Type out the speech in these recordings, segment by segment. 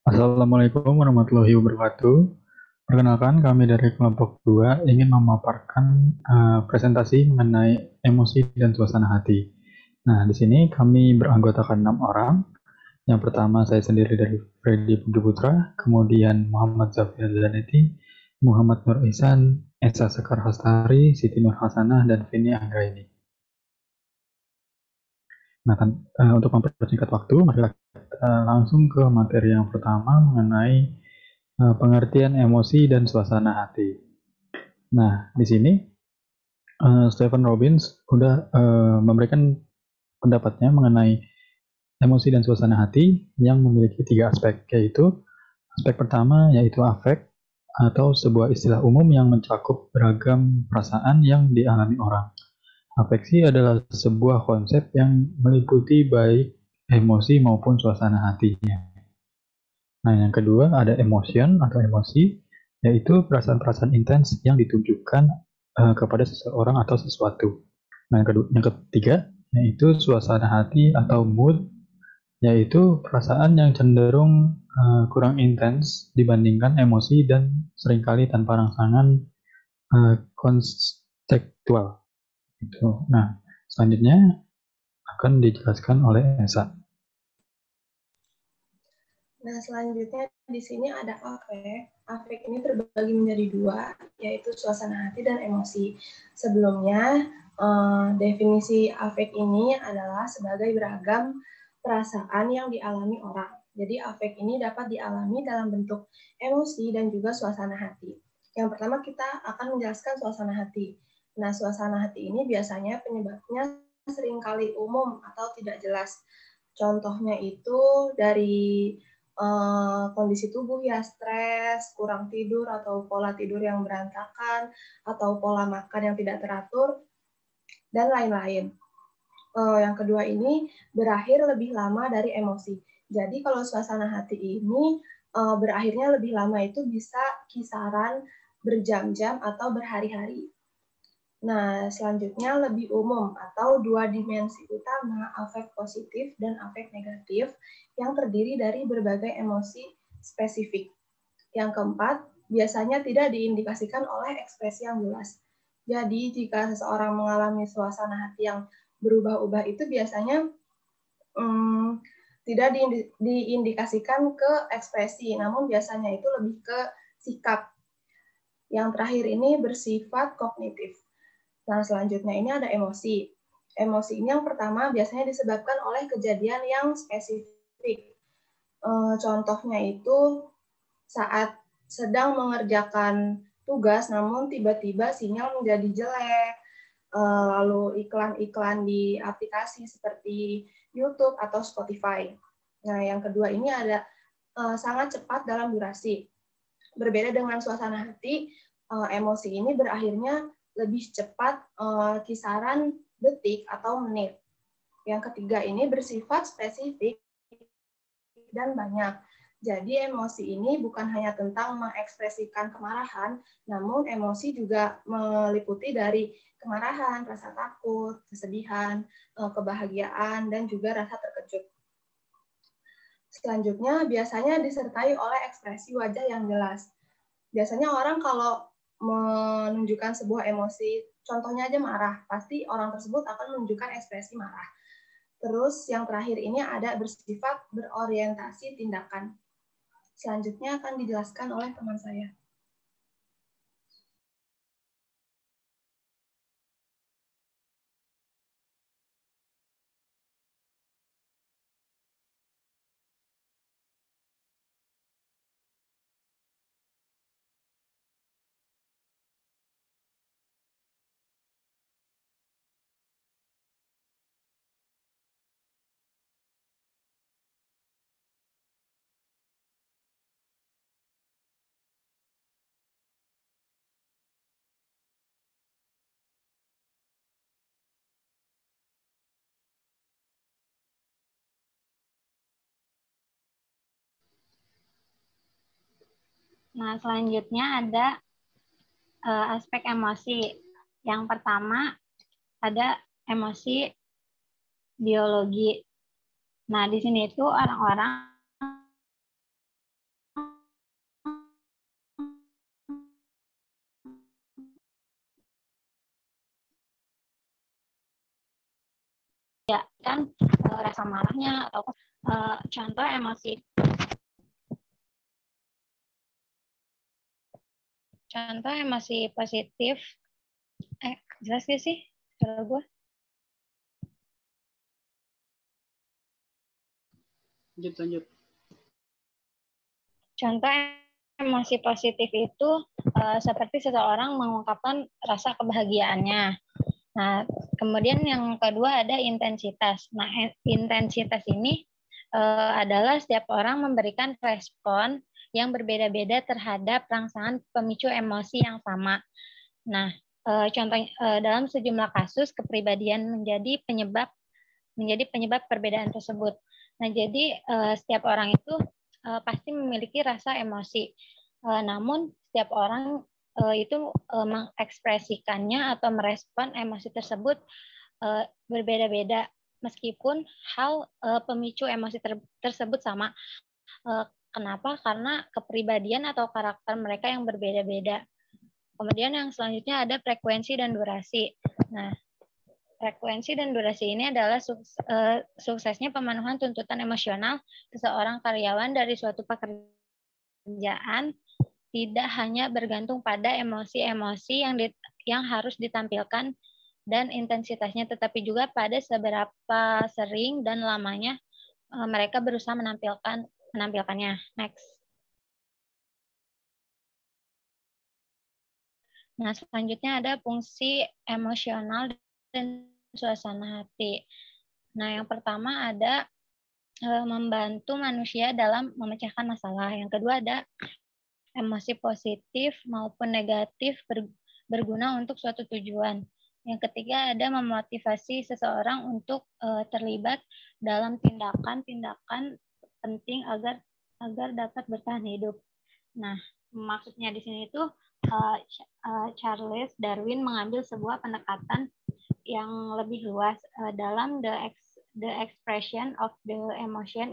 Assalamualaikum warahmatullahi wabarakatuh. Perkenalkan, kami dari kelompok 2 ingin memaparkan presentasi mengenai emosi dan suasana hati. Nah, di sini kami beranggotakan 6 orang. Yang pertama saya sendiri dari Freddy Pugi Putra, kemudian Muhammad Zafir Zaneti, Muhammad Nur Ihsan, Esa Sekar Hastari, Siti Nur Hasanah, dan Vini Anggraini. Nah, untuk mempersingkat waktu, mari kita langsung ke materi yang pertama mengenai pengertian emosi dan suasana hati. Nah, di sini Stephen Robbins sudah memberikan pendapatnya mengenai emosi dan suasana hati yang memiliki 3 aspek, yaitu aspek pertama yaitu afek atau sebuah istilah umum yang mencakup beragam perasaan yang dialami orang. Afeksi adalah sebuah konsep yang meliputi baik emosi maupun suasana hatinya. Nah, yang kedua ada emotion atau emosi, yaitu perasaan-perasaan intens yang ditujukan kepada seseorang atau sesuatu. Nah, yang ketiga yaitu suasana hati atau mood, yaitu perasaan yang cenderung kurang intens dibandingkan emosi dan seringkali tanpa rangsangan konstekstual. Gitu. Nah, selanjutnya akan dijelaskan oleh Esa. Nah, selanjutnya di sini ada afek. Afek ini terbagi menjadi dua, yaitu suasana hati dan emosi. Sebelumnya, definisi afek ini adalah sebagai beragam perasaan yang dialami orang. Jadi, afek ini dapat dialami dalam bentuk emosi dan juga suasana hati. Yang pertama, kita akan menjelaskan suasana hati. Nah, suasana hati ini biasanya penyebabnya seringkali umum atau tidak jelas. Contohnya itu dari kondisi tubuh ya, stres, kurang tidur, atau pola tidur yang berantakan, atau pola makan yang tidak teratur, dan lain-lain. Yang kedua ini berakhir lebih lama dari emosi. Jadi kalau suasana hati ini berakhirnya lebih lama itu bisa kisaran berjam-jam atau berhari-hari. Nah, selanjutnya lebih umum atau dua dimensi utama, afek positif dan afek negatif, yang terdiri dari berbagai emosi spesifik. Yang keempat, biasanya tidak diindikasikan oleh ekspresi yang jelas. Jadi, jika seseorang mengalami suasana hati yang berubah-ubah itu biasanya tidak diindikasikan ke ekspresi, namun biasanya itu lebih ke sikap. Yang terakhir ini bersifat kognitif. Nah, selanjutnya ini ada emosi. Emosi ini yang pertama biasanya disebabkan oleh kejadian yang spesifik. Contohnya itu saat sedang mengerjakan tugas namun tiba-tiba sinyal menjadi jelek, lalu iklan-iklan di aplikasi seperti YouTube atau Spotify. Nah, yang kedua ini ada sangat cepat dalam durasi. Berbeda dengan suasana hati, emosi ini berakhirnya lebih cepat, kisaran detik atau menit. Yang ketiga ini bersifat spesifik dan banyak. Jadi emosi ini bukan hanya tentang mengekspresikan kemarahan, namun emosi juga meliputi dari kemarahan, rasa takut, kesedihan, kebahagiaan, dan juga rasa terkejut. Selanjutnya biasanya disertai oleh ekspresi wajah yang jelas. Biasanya orang kalau menunjukkan sebuah emosi, contohnya aja marah, pasti orang tersebut akan menunjukkan ekspresi marah. Terus yang terakhir ini ada bersifat berorientasi tindakan. Selanjutnya akan dijelaskan oleh teman saya. Nah, selanjutnya ada aspek emosi. Yang pertama ada emosi biologi. Nah, di sini itu orang-orang kan rasa marahnya atau contoh emosi positif. Jelas gak sih kalau gue? Lanjut. Contoh emosi positif itu seperti seseorang mengungkapkan rasa kebahagiaannya. Nah, kemudian yang kedua ada intensitas. Nah, intensitas ini adalah setiap orang memberikan respon yang berbeda-beda terhadap rangsangan pemicu emosi yang sama. Nah, contohnya dalam sejumlah kasus kepribadian menjadi penyebab perbedaan tersebut. Nah, jadi setiap orang itu pasti memiliki rasa emosi. Namun setiap orang itu mengekspresikannya atau merespon emosi tersebut berbeda-beda meskipun hal pemicu emosi tersebut sama. Kenapa? Karena kepribadian atau karakter mereka yang berbeda-beda. Kemudian yang selanjutnya ada frekuensi dan durasi. Nah, frekuensi dan durasi ini adalah suksesnya pemenuhan tuntutan emosional seseorang karyawan dari suatu pekerjaan tidak hanya bergantung pada emosi-emosi yang harus ditampilkan dan intensitasnya, tetapi juga pada seberapa sering dan lamanya mereka berusaha menampilkannya. Next. Nah, selanjutnya ada fungsi emosional dan suasana hati. Nah, yang pertama ada membantu manusia dalam memecahkan masalah. Yang kedua ada emosi positif maupun negatif berguna untuk suatu tujuan. Yang ketiga ada memotivasi seseorang untuk terlibat dalam tindakan-tindakan penting agar dapat bertahan hidup. Nah, maksudnya di sini itu Charles Darwin mengambil sebuah pendekatan yang lebih luas dalam the expression of the emotion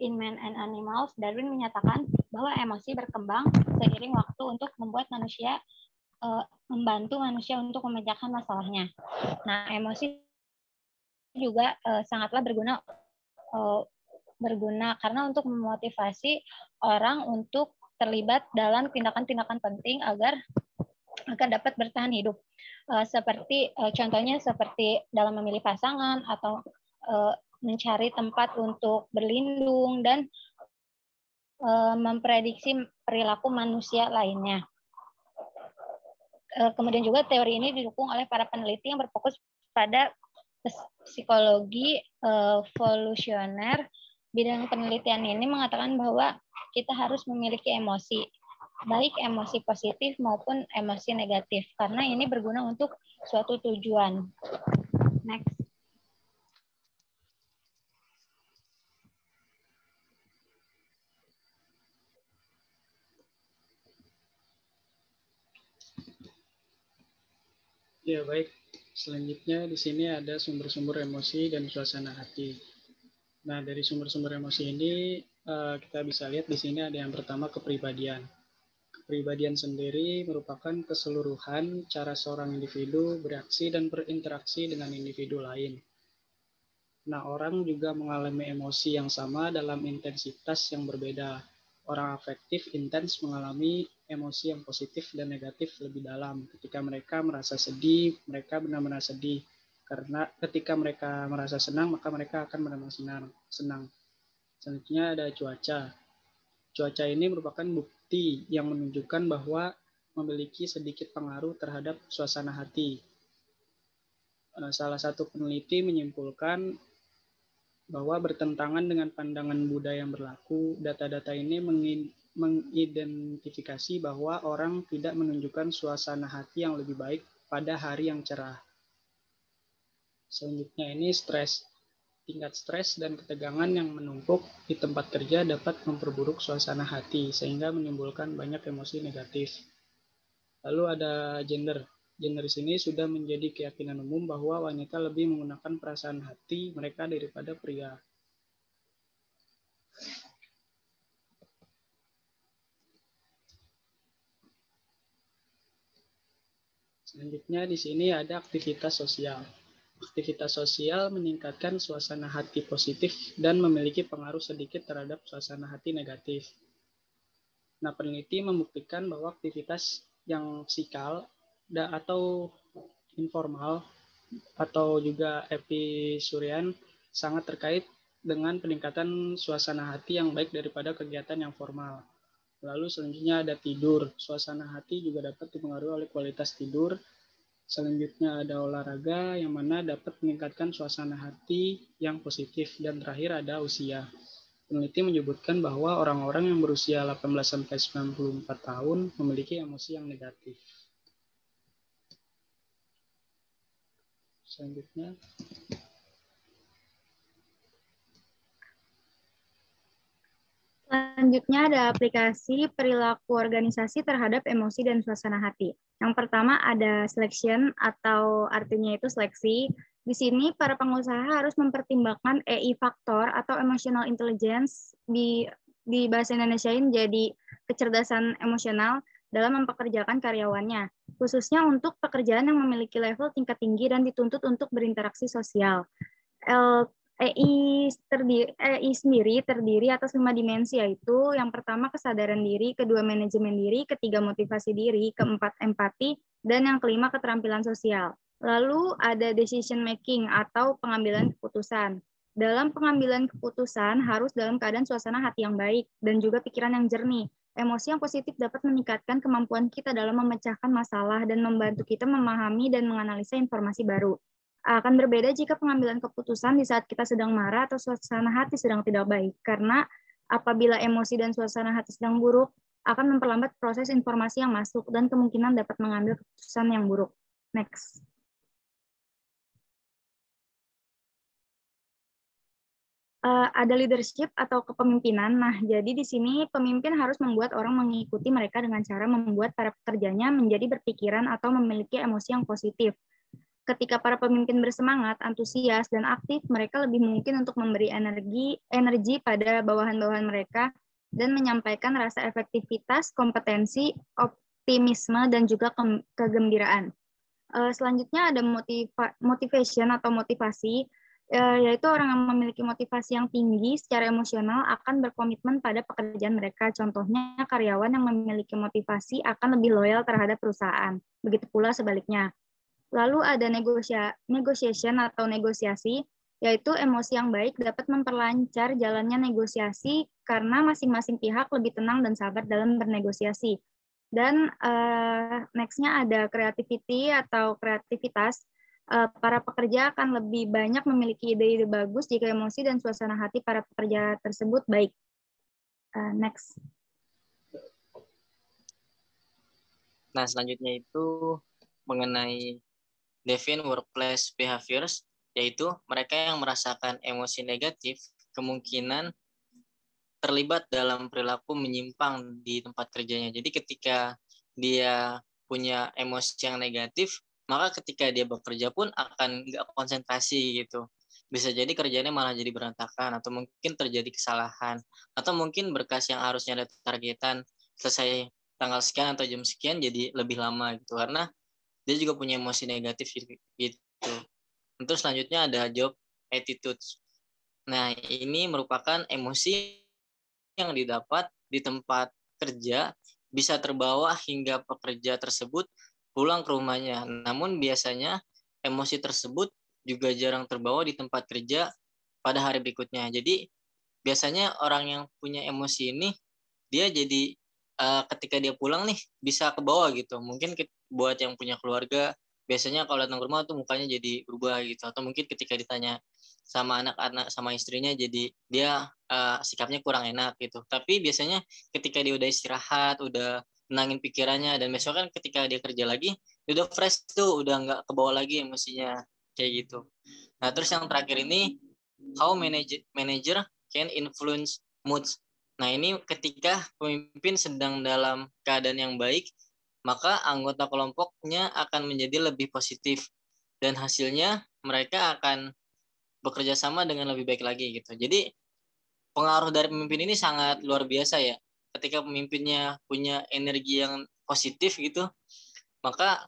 in man and animals. Darwin menyatakan bahwa emosi berkembang seiring waktu untuk membantu manusia untuk memecahkan masalahnya. Nah, emosi juga sangatlah berguna karena untuk memotivasi orang untuk terlibat dalam tindakan-tindakan penting agar dapat bertahan hidup. Contohnya seperti dalam memilih pasangan atau mencari tempat untuk berlindung dan memprediksi perilaku manusia lainnya. Kemudian juga teori ini didukung oleh para peneliti yang berfokus pada psikologi evolusioner. Bidang penelitian ini mengatakan bahwa kita harus memiliki emosi, baik emosi positif maupun emosi negatif, karena ini berguna untuk suatu tujuan. Next. Ya, baik. Selanjutnya di sini ada sumber-sumber emosi dan suasana hati. Nah, dari sumber-sumber emosi ini kita bisa lihat di sini ada yang pertama kepribadian. Kepribadian sendiri merupakan keseluruhan cara seorang individu bereaksi dan berinteraksi dengan individu lain. Nah, orang juga mengalami emosi yang sama dalam intensitas yang berbeda. Orang afektif intens mengalami emosi yang positif dan negatif lebih dalam. Ketika mereka merasa sedih, mereka benar-benar sedih. Karena ketika mereka merasa senang, maka mereka akan benar-benar senang. Selanjutnya ada cuaca. Cuaca ini merupakan bukti yang menunjukkan bahwa memiliki sedikit pengaruh terhadap suasana hati. Salah satu peneliti menyimpulkan bahwa bertentangan dengan pandangan Buddha yang berlaku, data-data ini mengidentifikasi bahwa orang tidak menunjukkan suasana hati yang lebih baik pada hari yang cerah. Selanjutnya ini stres. Tingkat stres dan ketegangan yang menumpuk di tempat kerja dapat memperburuk suasana hati sehingga menimbulkan banyak emosi negatif. Lalu ada gender. Gender di sini sudah menjadi keyakinan umum bahwa wanita lebih menggunakan perasaan hati mereka daripada pria. Selanjutnya di sini ada aktivitas sosial. Aktivitas sosial meningkatkan suasana hati positif dan memiliki pengaruh sedikit terhadap suasana hati negatif. Nah, peneliti membuktikan bahwa aktivitas yang psikal atau informal atau juga episurian sangat terkait dengan peningkatan suasana hati yang baik daripada kegiatan yang formal. Lalu selanjutnya ada tidur. Suasana hati juga dapat dipengaruhi oleh kualitas tidur. Selanjutnya ada olahraga yang mana dapat meningkatkan suasana hati yang positif. Dan terakhir ada usia. Peneliti menyebutkan bahwa orang-orang yang berusia 18-94 tahun memiliki emosi yang negatif. Selanjutnya. Selanjutnya ada aplikasi perilaku organisasi terhadap emosi dan suasana hati. Yang pertama ada selection atau artinya itu seleksi. Di sini para pengusaha harus mempertimbangkan EI faktor atau emotional intelligence di bahasa Indonesia ini jadi kecerdasan emosional dalam mempekerjakan karyawannya, khususnya untuk pekerjaan yang memiliki level tingkat tinggi dan dituntut untuk berinteraksi sosial. EI sendiri terdiri atas 5 dimensi, yaitu yang pertama kesadaran diri, kedua manajemen diri, ketiga motivasi diri, keempat empati, dan yang kelima keterampilan sosial. Lalu ada decision making atau pengambilan keputusan. Dalam pengambilan keputusan harus dalam keadaan suasana hati yang baik dan juga pikiran yang jernih. Emosi yang positif dapat meningkatkan kemampuan kita dalam memecahkan masalah dan membantu kita memahami dan menganalisa informasi baru. Akan berbeda jika pengambilan keputusan di saat kita sedang marah atau suasana hati sedang tidak baik. Karena apabila emosi dan suasana hati sedang buruk, akan memperlambat proses informasi yang masuk dan kemungkinan dapat mengambil keputusan yang buruk. Next. Ada leadership atau kepemimpinan. Nah, jadi di sini pemimpin harus membuat orang mengikuti mereka dengan cara membuat para pekerjanya menjadi berpikiran atau memiliki emosi yang positif. Ketika para pemimpin bersemangat, antusias, dan aktif, mereka lebih mungkin untuk memberi energi pada bawahan-bawahan mereka dan menyampaikan rasa efektivitas, kompetensi, optimisme, dan juga kegembiraan. Selanjutnya ada motivation atau motivasi, yaitu orang yang memiliki motivasi yang tinggi secara emosional akan berkomitmen pada pekerjaan mereka. Contohnya, karyawan yang memiliki motivasi akan lebih loyal terhadap perusahaan. Begitu pula sebaliknya. Lalu ada negotiation atau negosiasi, yaitu emosi yang baik dapat memperlancar jalannya negosiasi karena masing-masing pihak lebih tenang dan sabar dalam bernegosiasi. Dan next-nya ada creativity atau kreativitas. Para pekerja akan lebih banyak memiliki ide-ide bagus jika emosi dan suasana hati para pekerja tersebut baik. Next. Nah, selanjutnya itu mengenai deviant workplace behaviors, yaitu mereka yang merasakan emosi negatif kemungkinan terlibat dalam perilaku menyimpang di tempat kerjanya. Jadi ketika dia punya emosi yang negatif, maka ketika dia bekerja pun akan nggak konsentrasi gitu. Bisa jadi kerjanya malah jadi berantakan, atau mungkin terjadi kesalahan, atau mungkin berkas yang harusnya ada targetan selesai tanggal sekian atau jam sekian jadi lebih lama gitu, karena dia juga punya emosi negatif gitu. Terus selanjutnya ada job attitudes. Nah, ini merupakan emosi yang didapat di tempat kerja bisa terbawa hingga pekerja tersebut pulang ke rumahnya. Namun biasanya emosi tersebut juga jarang terbawa di tempat kerja pada hari berikutnya. Jadi biasanya orang yang punya emosi ini dia jadi ketika dia pulang nih bisa ke bawah gitu. Mungkin buat yang punya keluarga biasanya kalau datang ke rumah tuh mukanya jadi berubah gitu, atau mungkin ketika ditanya sama anak-anak sama istrinya jadi dia sikapnya kurang enak gitu. Tapi biasanya ketika dia udah istirahat, udah menangin pikirannya, dan besok kan ketika dia kerja lagi dia udah fresh tuh, udah nggak ke bawah lagi emosinya kayak gitu. Nah, terus yang terakhir ini how manager can influence moods. Nah, ini ketika pemimpin sedang dalam keadaan yang baik, maka anggota kelompoknya akan menjadi lebih positif dan hasilnya mereka akan bekerja sama dengan lebih baik lagi gitu. Jadi pengaruh dari pemimpin ini sangat luar biasa ya. Ketika pemimpinnya punya energi yang positif gitu, maka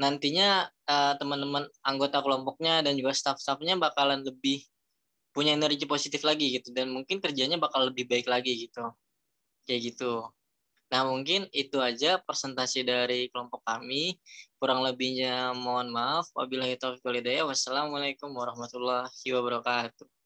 nantinya teman-teman anggota kelompoknya dan juga staff-staffnya bakalan lebih punya energi positif lagi gitu, dan mungkin kerjanya bakal lebih baik lagi gitu, kayak gitu. Nah, mungkin itu aja presentasi dari kelompok kami. Kurang lebihnya mohon maaf. Wabillahi taufiq wal hidayah. Wassalamualaikum warahmatullahi wabarakatuh.